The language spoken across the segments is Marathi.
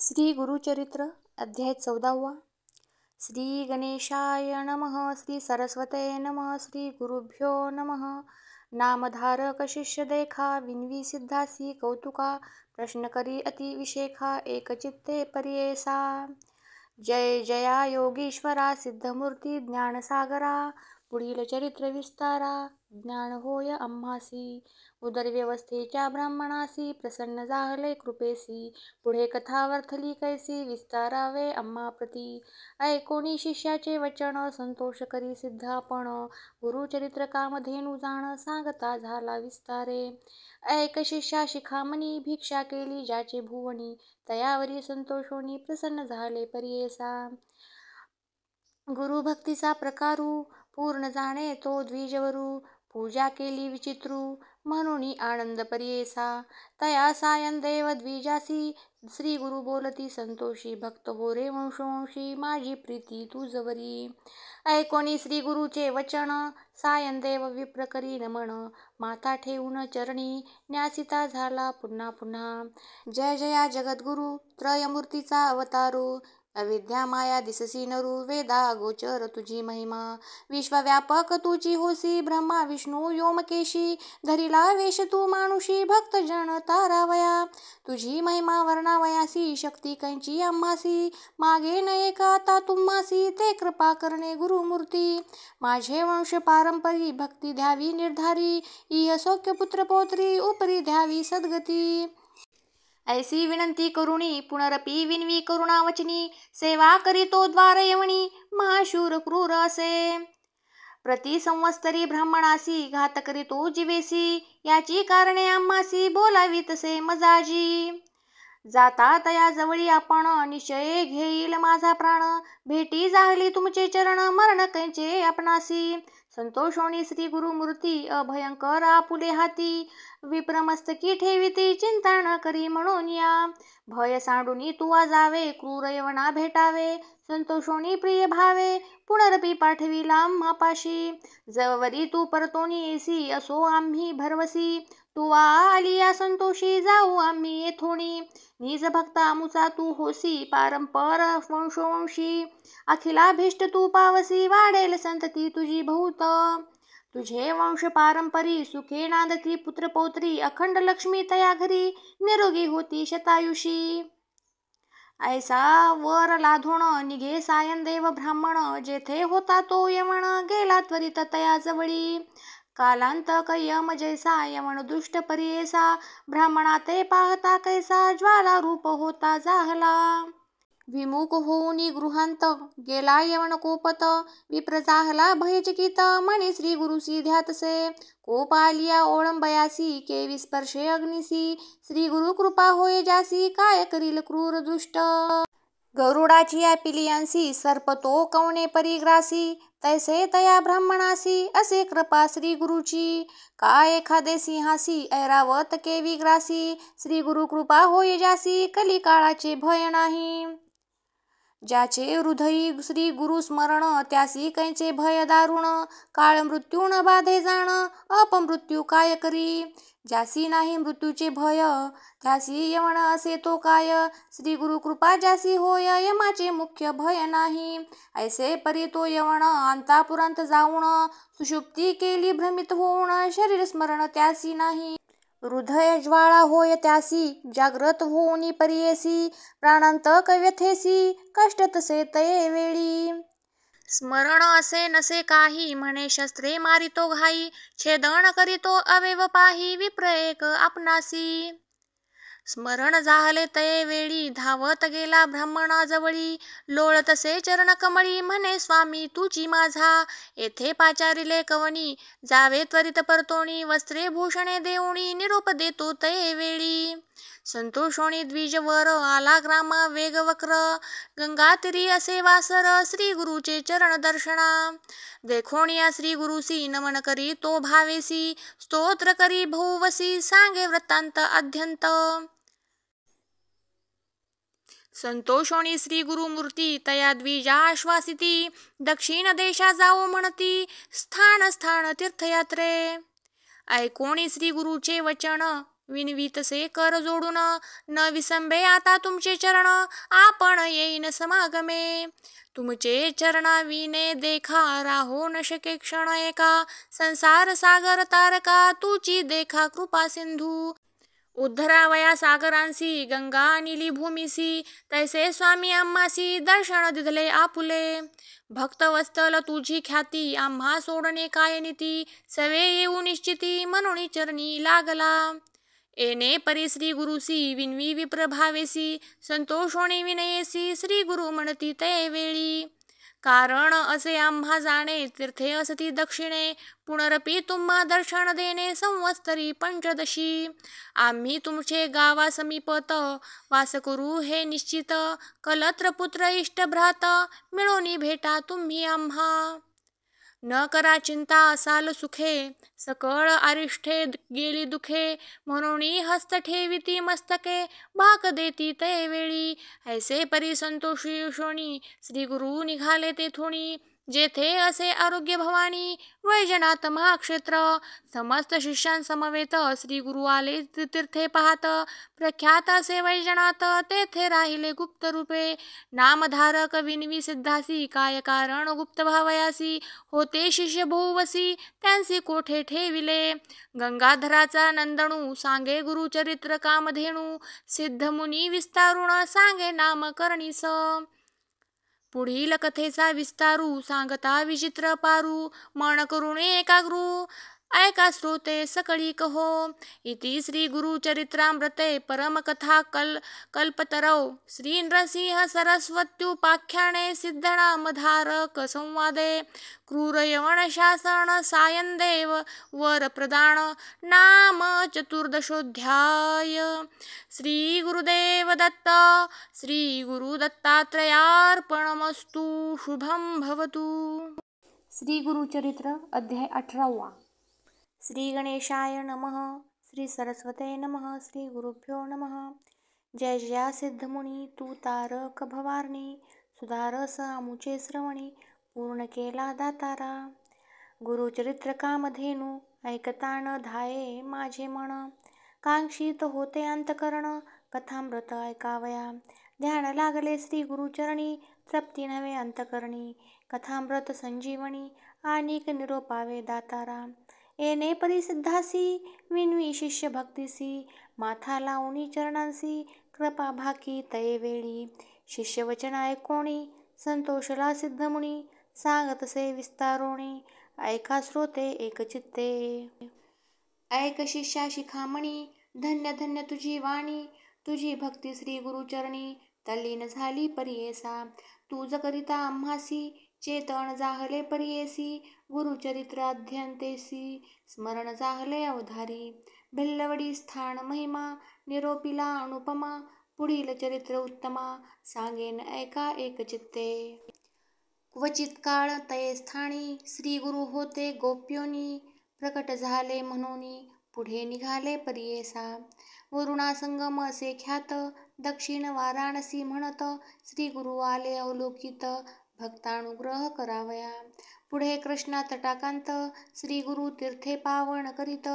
श्री गुरुचरित्र अध्याय 14. श्री गणेशाय नमः. श्री सरस्वते नमः. श्री गुरुभ्यो नमः. नामधारक शिष्य देखा, विनवी सिद्धासी कौतुका, प्रश्न करी अति विशेखा, एकचित्ते परियेसा. जय जया योगीश्वरा, सिद्धमूर्ती ज्ञानसागरा, पुढील चरित्र विस्तारा, ज्ञान होय आम्हासी. उदरव्यवस्थेच्या ब्राह्मणासी, प्रसन्न झाले कृपेसी, पुढे कथा वर्थली कैसी, विस्तारावे आम्हा प्रती. ऐकोनी शिष्याचे वचन, संतोष करी सिद्ध आपण, गुरुचरित्र कामधेनु जाण, सांगता झाला विस्तारे. ऐक शिष्या शिखामणी, भिक्षा केली ज्याचे भुवनी, तयावरी संतोषोनी प्रसन्न झाले परियेसा. गुरुभक्तीचा प्रकारू, पूर्ण जाणे तो द्विजवरू, पूजा केली विचित्रू, म्हणून आनंद परियेसा. तया सायं देव द्विजासी, श्री गुरु बोलती संतोषी, भक्त हो रे वंशोवंशी, माझी प्रीती तुझवरी. ऐकोनी श्री गुरुचे वचन, सायं देव विप्र करी नमन, माथा ठेवून चरणी, न्यासिता झाला पुन्हा पुन्हा. जय जया जगद्गुरु, त्रयमूर्तीचा अवतारू, अविद्या माया दिससी नरू, वेदा अगोचर तुझी महिमा. विश्वव्यापक तुझी होसी, ब्रह्मा विष्णू व्योमकेशी, धरिला वेश तू मानुषी, भक्त जन तारावया. तुझी महिमा वर्णावयासी, शक्ती कैंची आम्हासी, मागे नये का आता तुम्हासी, ते कृपा करणे गुरुमूर्ती. माझे वंश पारंपरी, भक्ती द्यावी निर्धारी, इह सौख्य पुत्र पौत्री, उपरी द्यावी सद्गती. ऐसी विनंती करुणी, पुनरपि विनवी करुणावचनी, सेवा करीतो द्वार यवनी, महाशूर क्रूर असे. प्रति संवत्सरी ब्राह्मणासी, घात करीतो जीवेसी, याची कारणे आम्हासी, बोलावी तसे मजाजी. जाता तया जवळी आपण, निश्चय घेईल माझा प्राण, भेटी जाहली तुमचे चरण, मरण कैंचे आपणासी. संतोषोनी श्री गुरुमूर्ती, अभयंकर आपुले हाती, विप्रमस्तकी ठेविती, चिंता न करी म्हणून या. भय सांडूनी तुवा जावे, क्रूर यवना भेटावे, संतोषोनी प्रिय भावे, पुनरपि पाठविला आम्हापाशी. जवरी तू परतोनी येसी, असो आम्ही भरवसी, तुवा आलिया संतोषी, जाऊ आम्ही येथोनी. निज भक्त आमुचा तू होसी, पारंपर वंशोवंशी, अखिलाभीष्ट तू पावसी, वाढेल संतती तुझी बहुत. तुझे वंश पारंपरी, सुखे नांदती पुत्र पौत्री, अखंड लक्ष्मी तया घरी, निरोगी होती शतायुषी. ऐसा वर लाधोण निघे सायं देव ब्राह्मण, जेथे होता तो यवण, गेला त्वरित तया जवळी. कालांतक यम जैसा, यवण दुष्ट परियेसा, ब्राह्मणा ते पाहता कैसा, ज्वाला रूप होता जाहला. विमुख होऊनी गृहांत, गेला यवण कोपत, विप्र जाहला भयचकित, म्हणे श्री गुरुसी ध्यातसे. कोप आलिया ओळंबयासी, केवी स्पर्शे अग्निसी, श्री गुरु कृपा होय जासी, काय करील क्रूर दुष्ट. गरुडाची या पिलियांसी, सर्प तो कवणे परिग्रासी, तैसे तया ब्राह्मणासी, असे कृपा श्री गुरुची. काय एखादे सिंहासी, ऐरावत केवी ग्रासी, श्री गुरु कृपा होय जासी, कली काळाचे भय नाही. ज्याचे हृदयी श्री गुरु स्मरण, त्यासी कैंचे भय दारुण, काळ मृत्यून बाधे जाण, अपमृत्यू काय करी. ज्यासी नाही मृत्यूचे भय, त्यासी यवण असे तो काय, श्री गुरु कृपा ज्यासी होय, यमाचे मुख्य भय नाही. ऐसे परी तो यवण, अंतापुरांत जाऊन, सुषुप्ती केली भ्रमित होऊन, शरीर स्मरण त्यासी नाही. हृदय ज्वाळा होय त्यासी, जाग्रत होऊनी परियेसी, प्राणांतक व्यथेसी, कष्ट तसे तये वेळी. स्मरण असे नसे काही, म्हणे शस्त्रे मारितो घाई, छेदन करीतो अवयव पाही, विप्र एक आपणासी. स्मरण जाहले तये वेळी, धावत गेला ब्राह्मणा जवळी, लोळतसे चरण कमळी, म्हणे स्वामी तुझी माझा, येथे पाचारिले कवनी, जावे त्वरित परतोणी, वस्त्रे भूषणे देऊणी, निरोप देतो तये वेळी. संतोषोणी द्विजवर, आला ग्राम वेगवक्र, गंगातीरी असे वासर, श्री गुरुचे चरण दर्शना. देखोनिया श्री गुरुसी, नमन करी तो भावेसी, स्तोत्र करी भौवसी, सांगे वृत्तांत अध्यंत. संतोषोणी श्री गुरुमूर्ती, तया द्विजा आश्वासिती, दक्षिण देशा जाओ म्हणती, स्थान स्थान तीर्थयात्रे. ऐकोणी श्री गुरुचे वचन, विनवीतसे कर जोडून, न विसंबे आता तुमचे चरण, आपण येईन समागमे. तुमचे चरणा विने देखा, राहो न शके क्षण एका. संसार सागर तारका, तुची देखा कृपा सिंधू. उद्धरावया सागरांसी, गंगा निली भूमिसी. तैसे स्वामी आम्हासी, दर्शन दिधले आपुले. भक्तवत्सल तुझी ख्याती, आम्हा सोडणे काय नीती. सवे येऊ निश्चिती, म्हणून चरणी लागला. येणे परी श्री गुरुसी, विनवी विप्र भावेसी. संतोषोणी विनयेसी, श्री गुरु म्हणती ते वेळी. कारण असे आम्हा जाणे, तीर्थे असती दक्षिणे. पुनरपी तुम्हा दर्शन देणे, संवत्सरी पंचदशी. आम्ही तुमचे गावा समीपत, वास करू हे निश्चित. कलत्र पुत्र इष्ट भ्रात, मिळोनी भेटा तुम्ही आम्हा. न करा चिंता असाल सुखे, सकळ आरिष्ठे गेली दुखे. म्हणून हस्त ठेविती मस्तके, भाक देती ते वेळी. ऐसे परी संतोषी शोणी, श्री गुरु निघाले तेथोणी. जेथे असे आरोग्य भवानी, वैजनाथ महाक्षेत्र. समस्त शिष्यांसमवेत श्री गुरु आले तीर्थे पाहत. प्रख्यात असे वैजनाथ, तेथे राहिले गुप्त रूपे. नामधारक विनवी सिद्धासी, काय कारण गुप्त भावयासी. होते शिष्य बहुवसी, त्यांसी कोठे ठेविले. गंगाधराचा नंदणू, सांगे गुरुचरित्र कामधेनू. सिद्धमुनी विस्तारुण, सांगे नामकर्णीस. पुढील कथेचा विस्तारू, सांगता विचित्र पारू. मन करुणे एकाग्रू, ऐका श्रोते सकळी कहो. इति श्री गुरुचरित्रामृते परमकथा कल्पतरौ श्री नृसिंह सरस्वत्युपाख्याने सिद्धनामधारक संवादे. क्रूर यवन शासन सायनदेव वर प्रदान, नाम चतुर्दशोऽध्याय. श्री गुरुदेव दत्त. श्री गुरु दत्तात्रयार्पणमस्तु. शुभं भवतु. श्री गुरुचरित्र अध्याय 18. श्री गणेशाय नमः. श्री सरस्वते नमः. श्री गुरुभ्यो नमः. जय जया सिद्धमुनी, तू तारक भवारणी. सुधारस आमुचे श्रवणी, पूर्ण केला दातारा. गुरुचरित्र कामधेनू, ऐकतान धाये माझे मन. कांक्षित होते अंतकरण, कथामृत ऐकावया. ध्यान लागले श्री गुरुचरणी, तृप्ती नव्हे अंतकरणी. कथामृत संजीवनी, आणिक निरोपावे दातारा. येणे परिसिद्धासी, विनवी शिष्य भक्तीसी. माथा लावणी चरणांसी, कृपा भाकी तये वेळी. शिष्य वचन ऐकोणी, संतोषला सिद्धमुनी. सांगतसे विस्तारोणी, ऐका श्रोते एकचित्ते. ऐक शिष्या शिखामणी, धन्य धन्य तुझी वाणी. तुझी भक्ती श्री गुरुचरणी, तल्लीन झाली परियेसा. तुझ करिता आम्हासी, चेतन जाहले परियेसी. गुरुचरित्र अध्यंतेसी, स्मरण जाहले अवधारी. भिल्लवडी स्थान महिमा, निरोपिला अनुपमा. पुढील चरित्र उत्तमा, सांगेन ऐका एकचित्ते. क्वचित काळ तये स्थानी, श्री गुरु होते गोप्योनी. प्रकट झाले म्हणूनी, पुढे निघाले परियेसा. वरुणा संगम असे ख्यात, दक्षिण वाराणसी म्हणत. श्री गुरु आले अवलोकित, भक्तानुग्रह करावया. पुढे कृष्णा तटाकांत, श्री गुरु तीर्थे पावन करीत.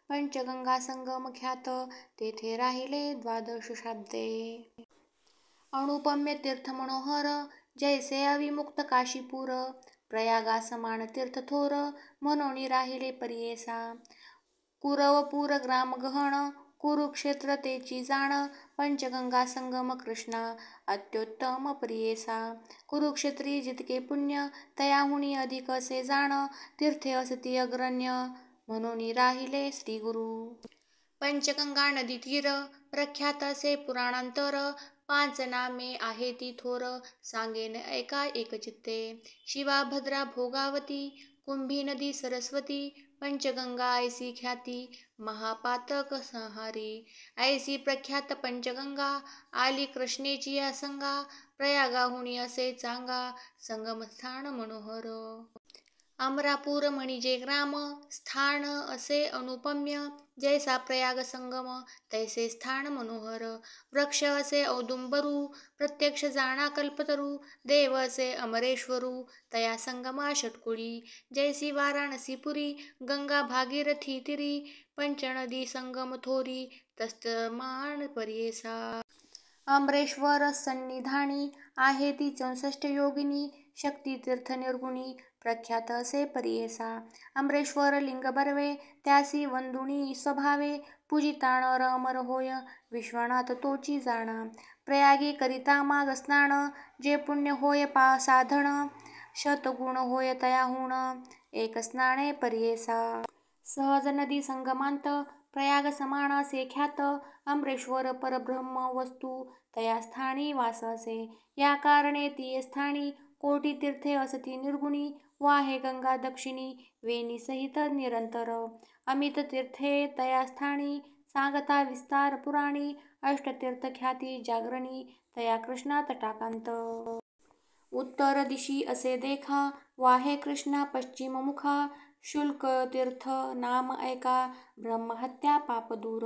पंचगंगा संगम ख्यात, तेथे राहिले द्वादश शाब्दे. अनुपम्य तीर्थ मनोहर, जैसे अविमुक्त काशीपूर. प्रयागा समान तीर्थ थोर, म्हणून राहिले परियेसा. कुरवपूर ग्राम गहन, कुरुक्षेत्र तेची जाण. पंचगंगा संगम कृष्णा, अत्युत्तम परियेसा. कुरुक्षेत्री जितके पुण्य, तयाहुनी अधिक असे जाण. तीर्थे असती अग्रण्य, म्हणून राहिले श्री गुरु. पंचगंगा नदी तीर, प्रख्यात असे पुराणांतर. 5 नामे आहे ती थोर, सांगेन ऐका एकचित्ते. शिवा भद्रा भोगावती, कुंभी नदी सरस्वती. पंचगंगा ऐसी ख्याती, महापातक संहारी. ऐसी प्रख्यात पंचगंगा, आली कृष्णेची या संगा. प्रयागाहुनी असे चांगा, संगमस्थान मनोहर. अमरापूर म्हणजे ग्राम, स्थान असे अनुपम्य. जैसा प्रयाग संगम, तैसे स्थान मनोहर. वृक्ष असे औदुंबरू, प्रत्यक्ष जाणा कल्पतरू. देव असे अमरेश्वरू, तया संगमा षटकुळी. जैसी वाराणसी पुरी, गंगा भागीरथी तिरी. पंचनदी संगम थोरी तस्तमान पर्येसा. अमरेश्वर सन्निधानी आहे ती 64 योगिनी, शक्ती तीर्थ निर्गुणी प्रख्यात असे पर्येसा. अमरेश्वर लिंग बर्वे त्यासी वंदुनी स्वभावे, पूजिता नर अमर होय विश्वनाथ तोची जाणा. प्रयागी करिता माग स्नान, जे पुण्य होय साधन, शतगुण होय तयाहून एक स्नाने पर्येसा. सहज नदी संगमांत प्रयाग समान असे ख्यात, अमरेश्वर परब्रह्म वस्तू तया स्थानी वास असे. या कारणे ती स्थानी कोटी तीर्थे असती निर्गुणी, वाहे गंगा दक्षिणी वेणी सहित निरंतर. अमित तीर्थे तया स्थानी सांगता विस्तार पुराणी, अष्टतीर्थ ख्याती जागरणी तया कृष्णा तटाकांत. उत्तर दिशी असे देखा वाहे कृष्णा पश्चिम मुखा, शुल्क तीर्थ नाम ऐका ब्रह्महत्या पाप दूर.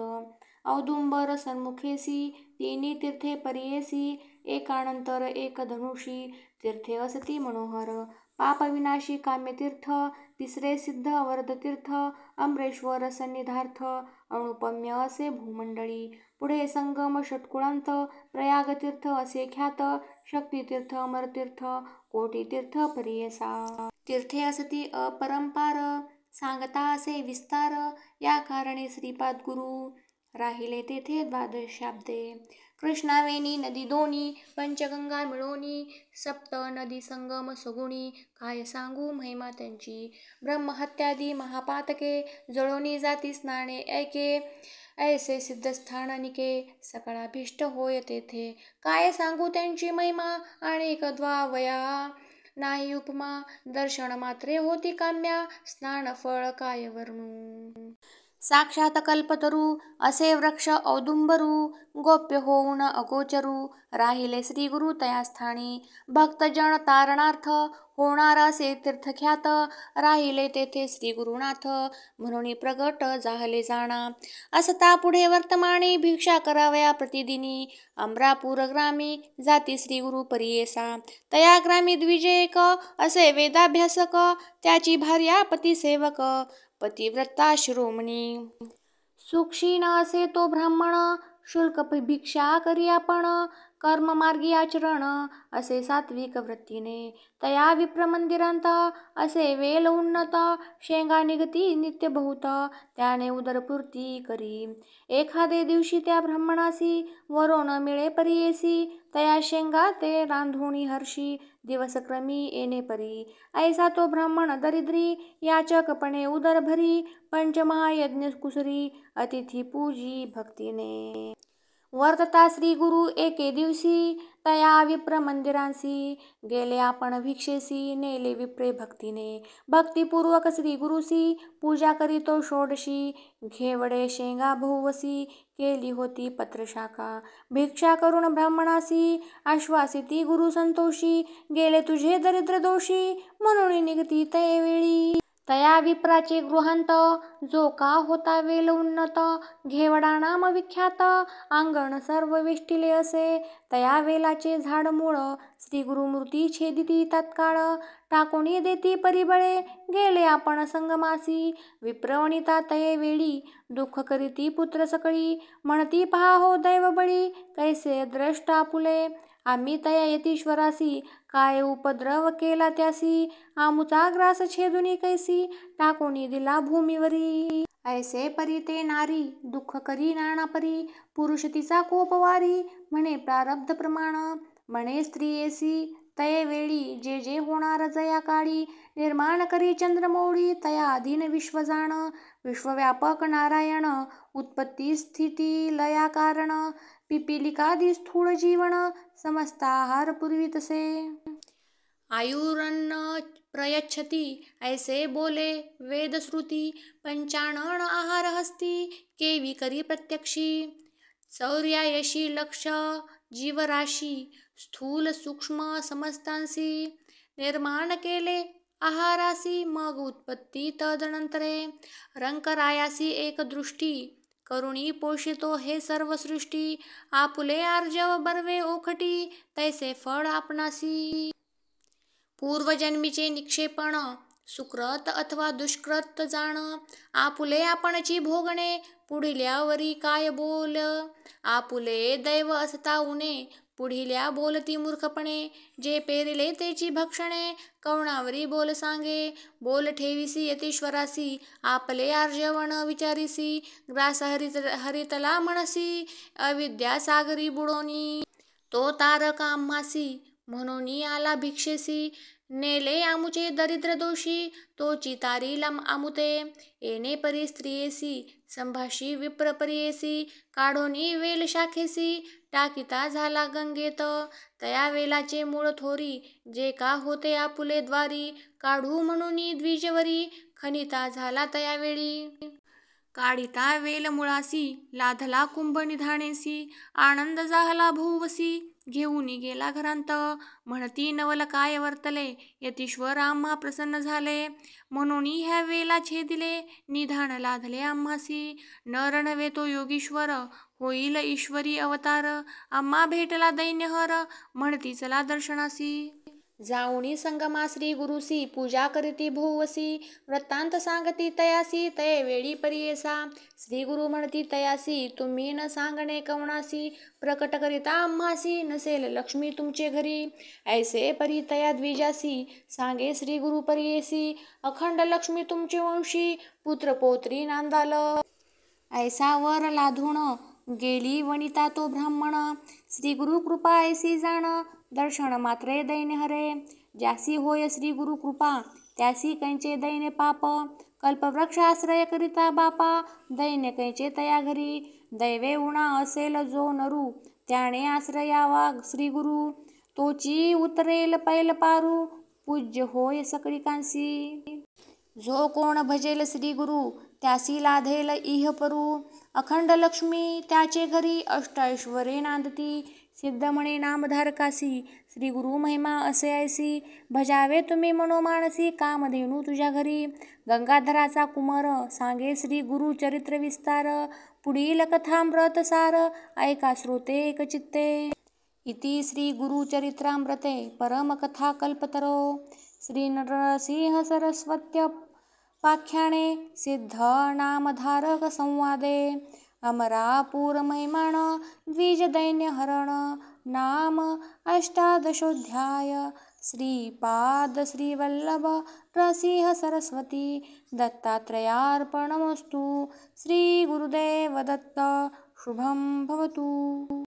औदुंबर सन्मुखेसी तिन्ही तीर्थे पर्येसी, एकानंतर एक धनुषी तीर्थे असती मनोहर. पापविनाशी काम्यतीर्थ तिसरे सिद्ध वरदतीर्थ, अमरेश्वर सन्निधार्थ अनुपम्य असे भूमंडळी. पुढे संगम षट्कुळांत प्रयागतीर्थ असे ख्यात, शक्तितीर्थ अमरतीर्थ कोटीतीर्थ पर्येसा. तीर्थे असती अपरंपार सांगता असे विस्तार, या कारणे श्रीपाद गुरु राहिले तेथे द्वादशाब्दे. कृष्णावेणी नदी दोनी पंचगंगा मिळोनी, सप्त नदी संगम सगुणी काय सांगू महिमा त्यांची. ब्रह्महत्यादी महापातके जळोनी जाती स्नाने ऐके, ऐसे सिद्धस्थान निके सकळाभीष्ट होय तेथे. काय सांगू त्यांची महिमा अनेक द्वावया नाही उपमा, दर्शन मात्रे होती काम्या स्नान फळ काय वर्णू. साक्षात कल्पतरू असे वृक्ष औदुंबरू, गोप्य होऊन अगोचरू राहिले श्रीगुरु तया स्थानी. भक्तजन तारणार्थ होणार असे तीर्थख्यात, राहिले तेथे श्रीगुरुनाथ म्हणून प्रगट जाहले जाणा. असता पुढे वर्तमानी भिक्षा करावया प्रतिदिनी, अमरापूर ग्रामी जाती श्रीगुरु पर्येसा. तया ग्रामी द्विजेक असे वेदाभ्यासक, त्याची भार्या पतिसेवक पतिव्रता शिरोमणी. सुक्षीण असे तो ब्राह्मण, शुल्क भिक्षा करी आपण, कर्ममार्गी आचरण असे सात्विक वृत्तीने. तया विप्र मंदिरांत असे वेल उन्नत, शेंगा निघती नित्य बहुत त्याने उदरपूर्ती करी. एखादे दिवशी त्या ब्राह्मणासी वरो न मिळे पर्येसी, तया शेंगा ते रांधुणी हर्षी दिवसक्रमी येणे परी. ऐसा तो ब्राह्मण दरिद्री याचकपणे उदर भरी, पंचमहायज्ञ कुसरी अतिथी पूजी भक्तीने. वर्तता श्रीगुरु एके दिवसी तया विप्र मंदिरांसी, गेले आपण भिक्षेसी नेले विप्रे भक्तीने. भक्तिपूर्वक श्रीगुरुसी पूजा करीतो षोडशी, घेवडे शेंगा बहुवसी केली होती पत्रशाखा. भिक्षा करून ब्राह्मणासी आश्वासिती गुरु संतोषी, गेले तुझे दरिद्र दोषी म्हणून निघती ते वेळी. तया विप्राचे गृहांत जो का होता वेल उन्नत, घेवडा नाम विख्यात अंगण सर्व वेष्टिले असे. तया वेलाचे झाड मूळ श्रीगुरुमूर्ती छेदिती तत्काळ, टाकोणी देती परिबळे गेले आपण संगमासी. विप्रवणिता तये वेळी दुःख करीती पुत्र सकळी, म्हणती पहा हो दैवबळी कैसे द्रष्ट आपुले. आम्ही तया यतीश्वरासी काय उपद्रव केला त्यासी, आमुचा ग्रास छेदुनी कैसी टाकोणी दिला भूमीवरी. ऐसे परी ते नारी दुःख करी नाना परी, पुरुष तिचा कोपवारी म्हणे प्रारब्ध प्रमाण. म्हणे स्त्रियेसी तये वेळी जे जे होणार जया काळी, निर्माण करी चंद्रमौळी तया अधीन विश्व जाण. विश्वव्यापक नारायण उत्पत्ती स्थिती लया कारण, पिपीलिकादि स्थूळ जीवन समस्ताहार पूर्वी तसे. आयुरन्न प्रयच्छती ऐसे बोले वेदश्रुती, पंचानन आहार हस्ती केवी करी प्रत्यक्षी. चौर्यायशी लक्ष जीवराशी स्थूल सूक्ष्म समस्तांसी, निर्माण केले आहारासी मग उत्पत्ती तदनंतरे. रंकरायासी एक दृष्टी करुणी पोषितो हे सर्व सृष्टी, आपुले आर्जव बर्वे ओखटी तैसे फळ आपणासी. पूर्वजन्मीचे निक्षेपण सुकृत अथवा दुष्कृत जाण, आपुले आपणची भोगणे, पुढिल्यावरी काय बोल. आपुले दैव असता उणे, पुढिल्या बोलती मूर्खपणे. जे पेरिले तेची भक्षणे, कवणावरी बोल सांगे. बोल ठेविसी यतीश्वरासी, आपले आर्जवण विचारिसी. ग्रास हरितला म्हणसी, अविद्या सागरी बुडोनी. तो तारक आम्हासी, म्हणून आला भिक्षेसी. नेले आमुचे दरिद्र दोषी, तोची तारीला आमुते. येणे परी स्त्रियेसी, संभाषी विप्र परियेसी. काढोनी वेल शाखेसी, टाकिता झाला गंगेत. तया वेलाचे मूळ थोरी, जे का होते आपुले द्वारी. काढू म्हणून द्विजवरी, खनिता झाला तया वेळी. काढिता वेल मुळासी, लाधला कुंभ निधाणेसी. आनंद जाहला भोवसी, घेऊन गेला घरांत. म्हणती नवल काय वर्तले, यतीश्वर आम्हा प्रसन्न झाले. म्हणून ह्या वेला छेदिले, निधान लाधले आम्हासी. नर नव्हे तो योगीश्वर, होईल ईश्वरी अवतार. आम्हा भेटला दैन्यहर, म्हणती चला दर्शनासी. जाऊनी संगमा श्री गुरुसी, पूजा करीती भोवसी. वृत्तांत सांगती तयासी, तये वेळी परियेसा. श्री गुरु म्हणती तयासी, तुम्ही न सांगणे कवणासी. प्रकट करिता आम्हासी, नसेल लक्ष्मी तुमचे घरी. ऐसे परी तया द्विजासी, सांगे श्री गुरु परियेसी. अखंड लक्ष्मी तुमचे वंशी, पुत्र पौत्री नांदाल. ऐसा वर लाधून, गेली वनिता तो ब्राह्मण. श्री गुरु कृपा ऐसी जाण, दर्शन मात्रे दैन्य हरे. ज्यासी होय श्री गुरु कृपा, त्यासी कैंचे दैन्य पाप. कल्पवृक्ष आश्रय करिता बापा, दैन्य कैंचे तया घरी. दैवे उणा असेल जो नरू, त्याने आश्रयावा श्री गुरु. तोची उतरेल पैल पारू, पूज्य होय सकळी कांसी. जो कोण भजेल श्री गुरु, त्यासी लाधेल इह परू. अखंड लक्ष्मी त्याचे घरी, अष्ट ऐश्वरे नांदती. सिद्ध म्हणे नामधारकासी, श्री गुरु महिमा असे ऐसी. भजावे तुम्ही मनोमानसी, कामधेनू तुझ्या घरी. गंगाधराचा कुमार, सांगे श्री गुरु चरित्र विस्तार. पुढील कथामृत सार, ऐका श्रोते एकचित्ते. इति श्री गुरु चरित्रामृते परमकथा कल्पतरो. श्री नरसिंह सरस्वत्युपाख्याने सिद्ध नामधारक संवादे. अमरापूर महिमाण द्विज दैन्य हरण. नाम अष्टादशोऽध्याय. श्रीपाद श्रीवल्लभ नरसिंह सरस्वती दत्तात्रेयार्पणमस्तु. श्री गुरुदेव दत्त. शुभं भवतु.